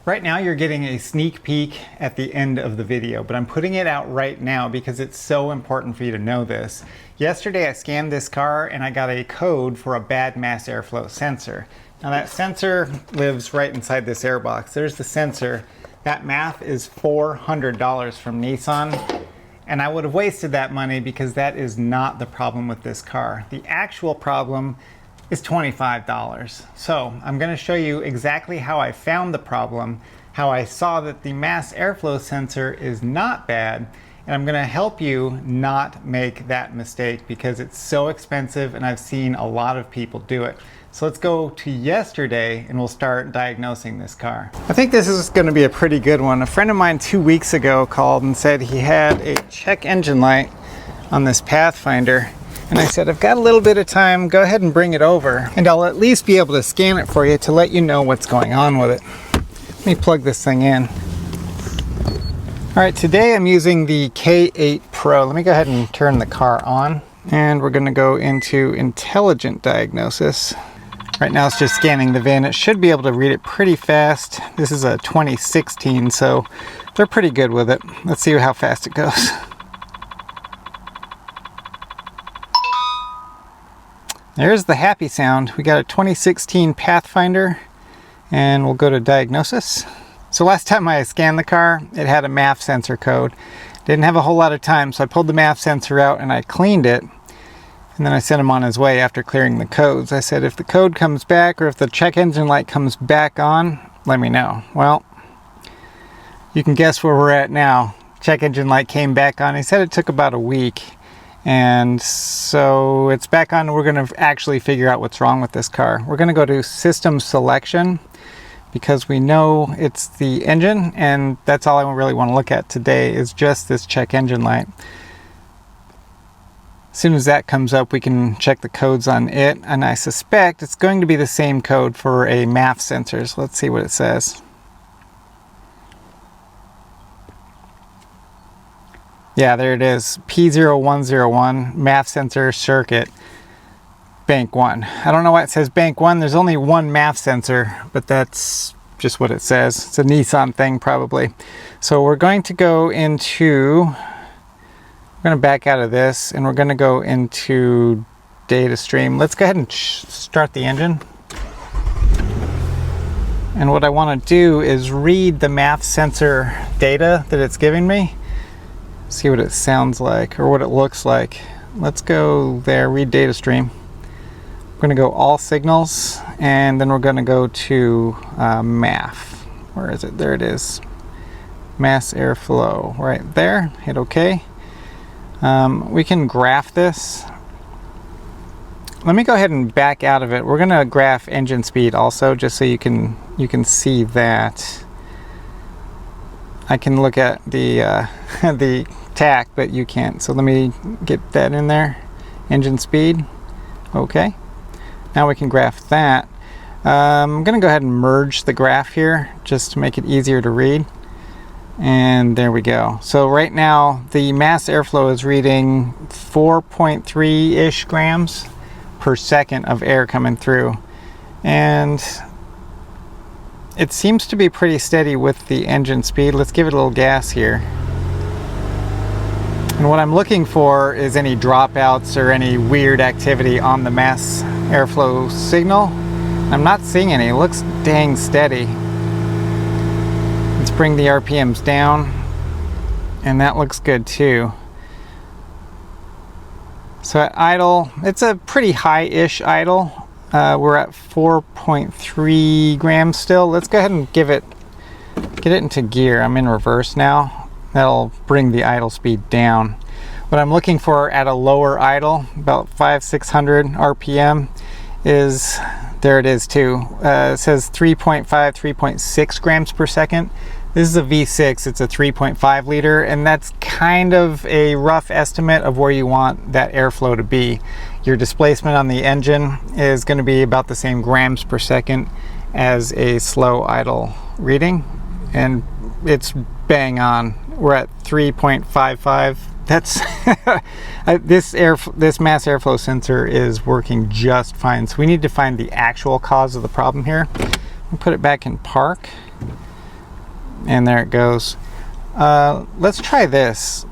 Right now you're getting a sneak peek at the end of the video, but I'm putting it out right now because it's so important for you to know this. Yesterday I scanned this car and I got a code for a bad mass airflow sensor. Now that sensor lives right inside this air box. There's the sensor. That MAF is $400 from Nissan. And I would have wasted that money because that is not the problem with this car. The actual problem is $25. So I'm going to show you exactly how I found the problem, how I saw that the mass airflow sensor is not bad, and I'm going to help you not make that mistake because it's so expensive and I've seen a lot of people do it. So let's go to yesterday and we'll start diagnosing this car. I think this is going to be a pretty good one. A friend of mine 2 weeks ago called and said he had a check engine light on this Pathfinder. And I said, I've got a little bit of time, go ahead and bring it over. And I'll at least be able to scan it for you to let you know what's going on with it. Let me plug this thing in. All right, today I'm using the K8 Pro. Let me go ahead and turn the car on. And we're gonna go into intelligent diagnosis. Right now it's just scanning the VIN. It should be able to read it pretty fast. This is a 2016, so they're pretty good with it. Let's see how fast it goes. There's the happy sound. We got a 2016 Pathfinder, and we'll go to diagnosis. So last time I scanned the car, it had a MAF sensor code. Didn't have a whole lot of time, so I pulled the MAF sensor out and I cleaned it. And then I sent him on his way after clearing the codes. I said, if the code comes back or if the check engine light comes back on, let me know. Well, you can guess where we're at now. Check engine light came back on. He said it took about a week. And so it's back on. We're going to actually figure out what's wrong with this car. We're going to go to system selection because we know it's the engine, and that's all I really want to look at today is just this check engine light. As soon as that comes up, we can check the codes on it, and I suspect it's going to be the same code for a MAF sensor. So let's see what it says. Yeah, there it is. P0101 MAF sensor circuit bank 1. I don't know why it says bank 1. There's only one MAF sensor, but that's just what it says. It's a Nissan thing probably. So we're going to go into, we're going to back out of this and we're going to go into data stream. Let's go ahead and start the engine. And what I want to do is read the MAF sensor data that it's giving me. See what it sounds like or what it looks like. Let's go there, read data stream. We're going to go all signals, and then we're going to go to MAF. Where is it? There it is. Mass airflow right there. Hit OK. We can graph this. Let me go ahead and back out of it. We're going to graph engine speed also, just so you can see that. I can look at the the TAC, but you can't. So let me get that in there. Engine speed. Okay. Now we can graph that. I'm going to go ahead and merge the graph here just to make it easier to read. And there we go. So right now the mass airflow is reading 4.3-ish grams per second of air coming through. And it seems to be pretty steady with the engine speed. Let's give it a little gas here. And what I'm looking for is any dropouts or any weird activity on the mass airflow signal. I'm not seeing any. It looks dang steady. Let's bring the RPMs down. And that looks good too. So at idle, it's a pretty high-ish idle. We're at 4.3 grams still. Let's go ahead and get it into gear. I'm in reverse now. That'll bring the idle speed down. What I'm looking for at a lower idle, about 500-600 RPM, is, there it is too. It says 3.5, 3.6 grams per second. This is a V6, it's a 3.5 liter, and that's kind of a rough estimate of where you want that airflow to be. Your displacement on the engine is going to be about the same grams per second as a slow idle reading, and it's bang on. We're at 3.55. That's this mass airflow sensor is working just fine. So we need to find the actual cause of the problem here. We'll put it back in park. And there it goes. Let's try this.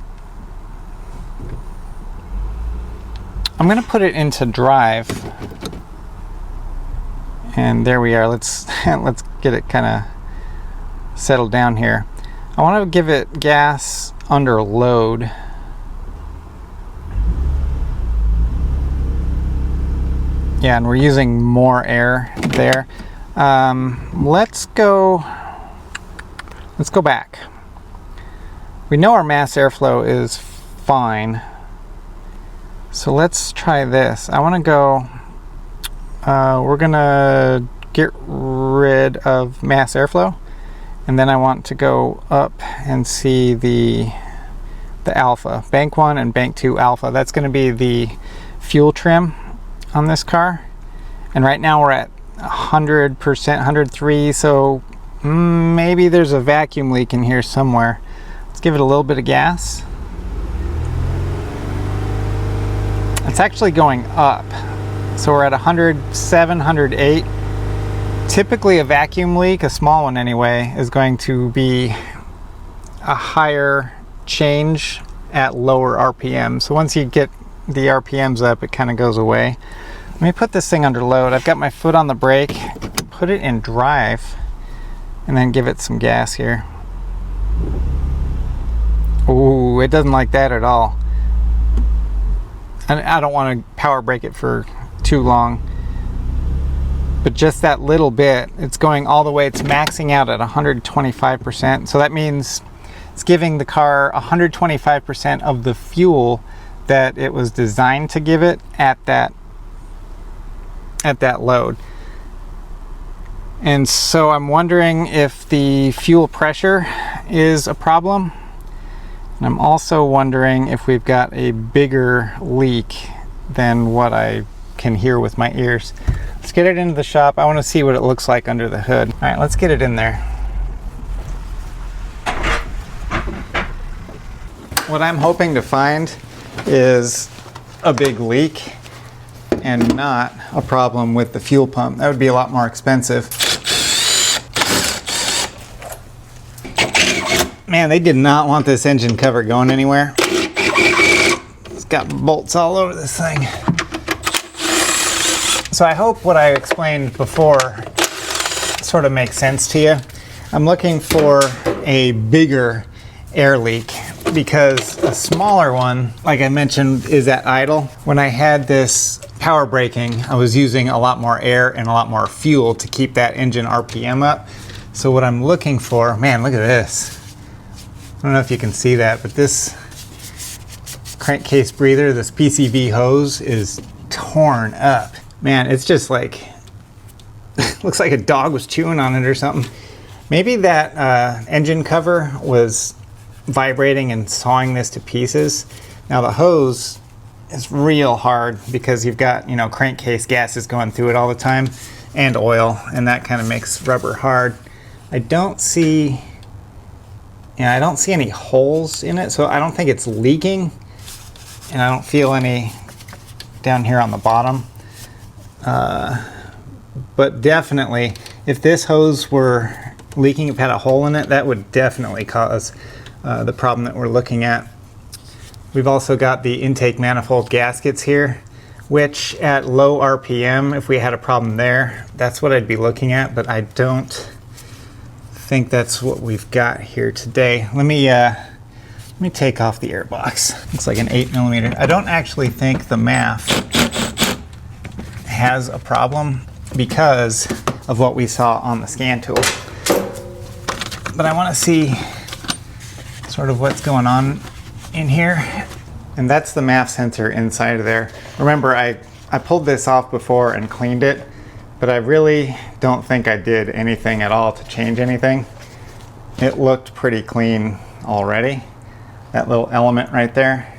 I'm going to put it into drive. And there we are. Let's get it kind of settled down here. I want to give it gas under load. Yeah, and we're using more air there. Let's go back. We know our mass airflow is fine. So let's try this. I want to go, we're gonna get rid of mass airflow, and then I want to go up and see the alpha, bank 1 and bank 2 alpha. That's going to be the fuel trim on this car, and right now we're at 100%, 103, so maybe there's a vacuum leak in here somewhere. Let's give it a little bit of gas. It's actually going up, so we're at 107, 108. Typically a vacuum leak, a small one anyway, is going to be a higher change at lower RPM. So once you get the RPMs up, it kind of goes away. Let me put this thing under load. I've got my foot on the brake, put it in drive, and then give it some gas here. Ooh, it doesn't like that at all. And I don't want to power brake it for too long, but just that little bit, it's going all the way, it's maxing out at 125%. So that means it's giving the car 125% of the fuel that it was designed to give it at that load. And so I'm wondering if the fuel pressure is a problem. And I'm also wondering if we've got a bigger leak than what I can hear with my ears. Let's get it into the shop. I want to see what it looks like under the hood. All right, let's get it in there. What I'm hoping to find is a big leak and not a problem with the fuel pump. That would be a lot more expensive. Man, they did not want this engine cover going anywhere. It's got bolts all over this thing. So I hope what I explained before sort of makes sense to you. I'm looking for a bigger air leak because a smaller one, like I mentioned, is at idle. When I had this power braking, I was using a lot more air and a lot more fuel to keep that engine RPM up. So what I'm looking for, man, look at this. I don't know if you can see that, but this crankcase breather, this PCV hose, is torn up. Man, it's just like, looks like a dog was chewing on it or something. Maybe that engine cover was vibrating and sawing this to pieces. Now the hose is real hard because you've got, you know, crankcase gases going through it all the time and oil, and that kind of makes rubber hard. I don't see any holes in it, so I don't think it's leaking, and I don't feel any down here on the bottom. But definitely, if this hose were leaking, if it had a hole in it, that would definitely cause the problem that we're looking at. We've also got the intake manifold gaskets here, which at low RPM, if we had a problem there, that's what I'd be looking at, but I don't think that's what we've got here today. Let me take off the air box. Looks like an 8mm. I don't actually think the MAF has a problem because of what we saw on the scan tool. But I want to see sort of what's going on in here. And that's the MAF sensor inside of there. Remember, I pulled this off before and cleaned it, but I really don't think I did anything at all to change anything. It looked pretty clean already. That little element right there.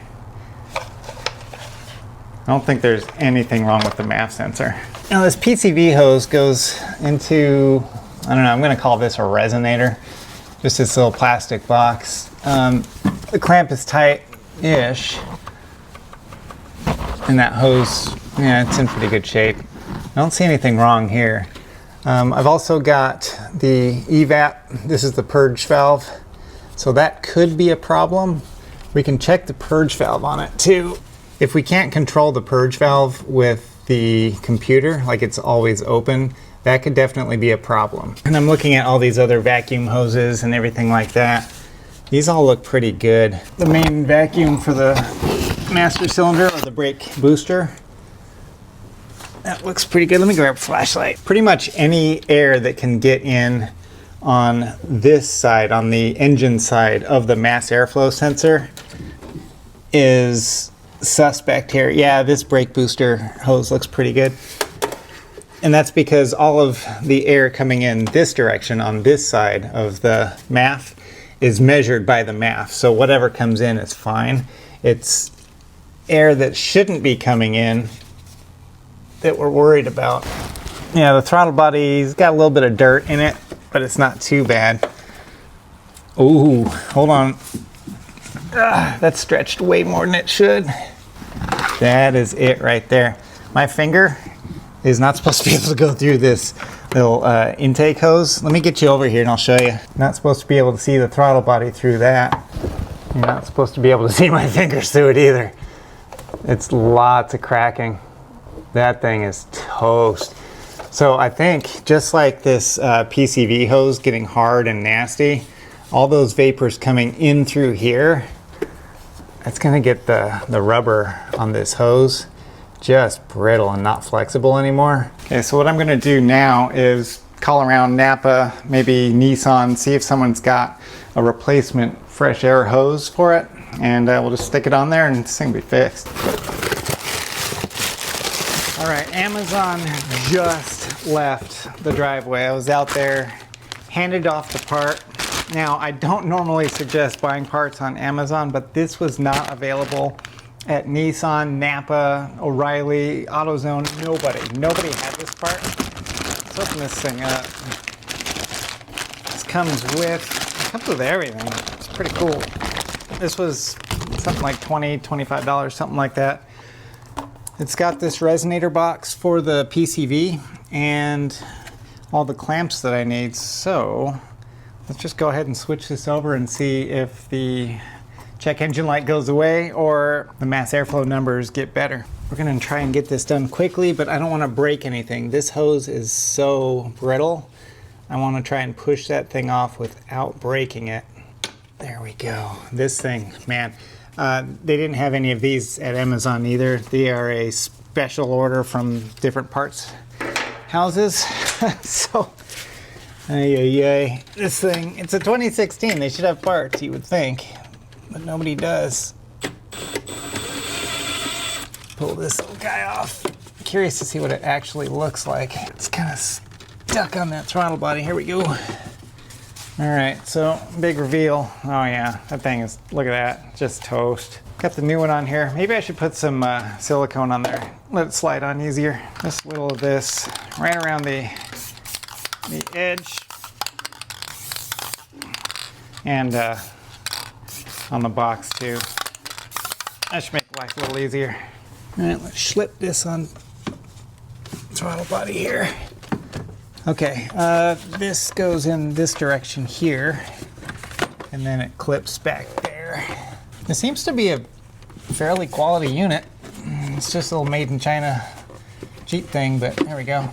I don't think there's anything wrong with the MAF sensor. Now this PCV hose goes into, I don't know, I'm gonna call this a resonator. Just this little plastic box. The clamp is tight-ish. And that hose, yeah, it's in pretty good shape. I don't see anything wrong here. I've also got the evap. This is the purge valve. So that could be a problem. We can check the purge valve on it too. If we can't control the purge valve with the computer, like it's always open, that could definitely be a problem. And I'm looking at all these other vacuum hoses and everything like that. These all look pretty good. The main vacuum for the master cylinder or the brake booster, that looks pretty good. Let me grab a flashlight. Pretty much any air that can get in on this side, on the engine side of the mass airflow sensor, is suspect here. Yeah, this brake booster hose looks pretty good. And that's because all of the air coming in this direction on this side of the MAF is measured by the MAF. So whatever comes in is fine. It's air that shouldn't be coming in that we're worried about. Yeah, the throttle body's got a little bit of dirt in it, but it's not too bad. Ooh, hold on. That's stretched way more than it should. That is it right there. My finger is not supposed to be able to go through this little intake hose. Let me get you over here and I'll show you. Not supposed to be able to see the throttle body through that. You're not supposed to be able to see my fingers through it either. It's lots of cracking. That thing is toast. So I think just like this PCV hose getting hard and nasty, all those vapors coming in through here, it's gonna get the rubber on this hose just brittle and not flexible anymore. Okay, so what I'm gonna do now is call around Napa, maybe Nissan, see if someone's got a replacement fresh air hose for it, and we'll just stick it on there and this thing will be fixed. All right, Amazon just left the driveway. I was out there, handed off the part. Now, I don't normally suggest buying parts on Amazon, but this was not available at Nissan, Napa, O'Reilly, AutoZone. Nobody had this part. Let's open this thing up. This comes with everything. It's pretty cool. This was something like $20, $25, something like that. It's got this resonator box for the PCV and all the clamps that I need. So let's just go ahead and switch this over and see if the check engine light goes away or the mass airflow numbers get better. We're gonna try and get this done quickly, but I don't wanna break anything. This hose is so brittle. I wanna try and push that thing off without breaking it. There we go. This thing, man. They didn't have any of these at Amazon either. They are a special order from different parts houses. So, this thing, it's a 2016. They should have parts, you would think, but nobody does. Pull this little guy off. I'm curious to see what it actually looks like. It's kind of stuck on that throttle body. Here we go. All right, so big reveal. Oh yeah, that thing is, look at that, just toast. Got the new one on here. Maybe I should put some silicone on there. Let it slide on easier. Just a little of this right around the edge. And on the box too. That should make life a little easier. All right, let's slip this on throttle body here. Okay, this goes in this direction here, and then it clips back there. This seems to be a fairly quality unit. It's just a little made in China cheap thing, but there we go.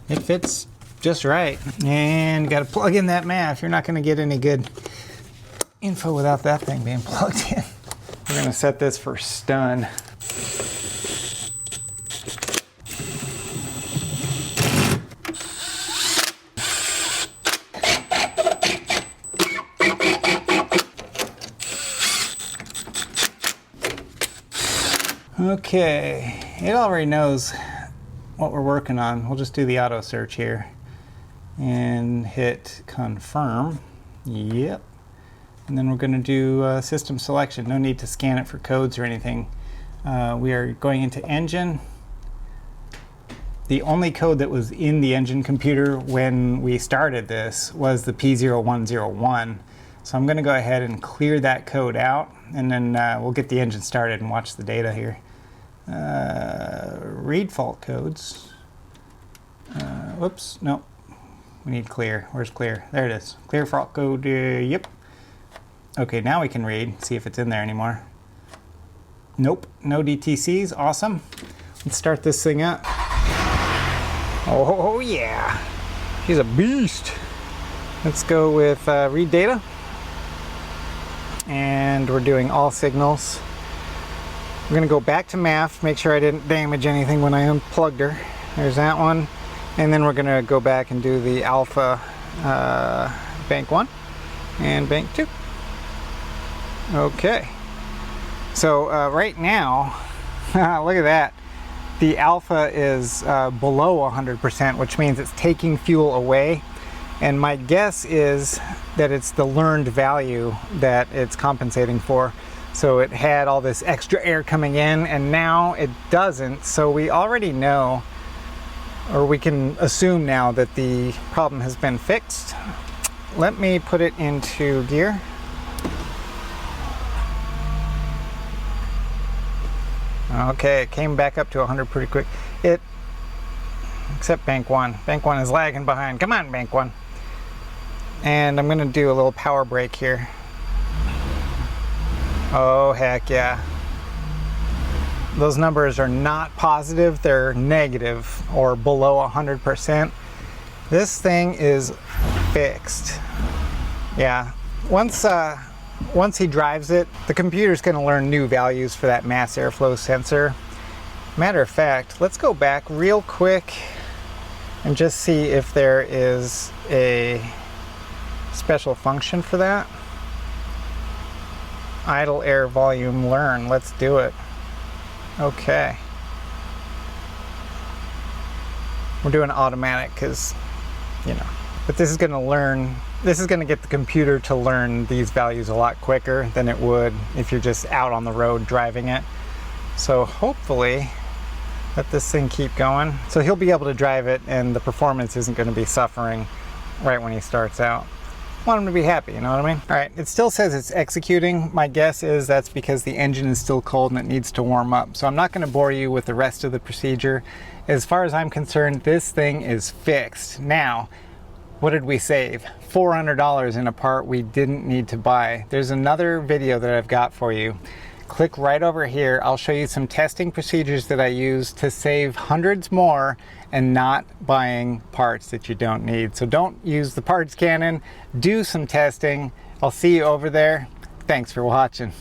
It fits just right. And you gotta plug in that MAF. You're not gonna get any good info without that thing being plugged in. We're gonna set this for stun. Okay, it already knows what we're working on. We'll just do the auto search here and hit confirm. Yep. And then we're going to do system selection. No need to scan it for codes or anything. We are going into engine. The only code that was in the engine computer when we started this was the P0101. So I'm going to go ahead and clear that code out, and then we'll get the engine started and watch the data here. Read fault codes. Whoops, no. We need clear. Where's clear? There it is. Clear fault code, yep. Okay, now we can read, see if it's in there anymore. Nope, no DTCs, awesome. Let's start this thing up. Oh yeah, she's a beast. Let's go with read data. And we're doing all signals. We're gonna go back to MAF, make sure I didn't damage anything when I unplugged her. There's that one. And then we're gonna go back and do the alpha bank 1 and bank 2. Okay. So right now, look at that. The alpha is below 100%, which means it's taking fuel away. And my guess is that it's the learned value that it's compensating for. So it had all this extra air coming in and now it doesn't. So we already know, or we can assume now, that the problem has been fixed. Let me put it into gear. Okay, it came back up to 100 pretty quick. Except bank 1. Bank 1 is lagging behind. Come on, bank 1. And I'm gonna do a little power brake here. Oh, heck yeah. Those numbers are not positive, they're negative or below 100%. This thing is fixed. Yeah, once he drives it, the computer's gonna learn new values for that mass airflow sensor. Matter of fact, let's go back real quick and just see if there is a special function for that. Idle air volume learn, let's do it. Okay. We're doing automatic because, you know, but this is going to learn, this is going to get the computer to learn these values a lot quicker than it would if you're just out on the road driving it. So hopefully let this thing keep going. So he'll be able to drive it and the performance isn't going to be suffering right when he starts out. Want him to be happy, you know what I mean? All right, it still says it's executing. My guess is that's because the engine is still cold and it needs to warm up. So I'm not gonna bore you with the rest of the procedure. As far as I'm concerned, this thing is fixed. Now, what did we save? $400 in a part we didn't need to buy. There's another video that I've got for you. Click right over here. I'll show you some testing procedures that I use to save hundreds more and not buying parts that you don't need. So don't use the parts cannon, do some testing. I'll see you over there. Thanks for watching.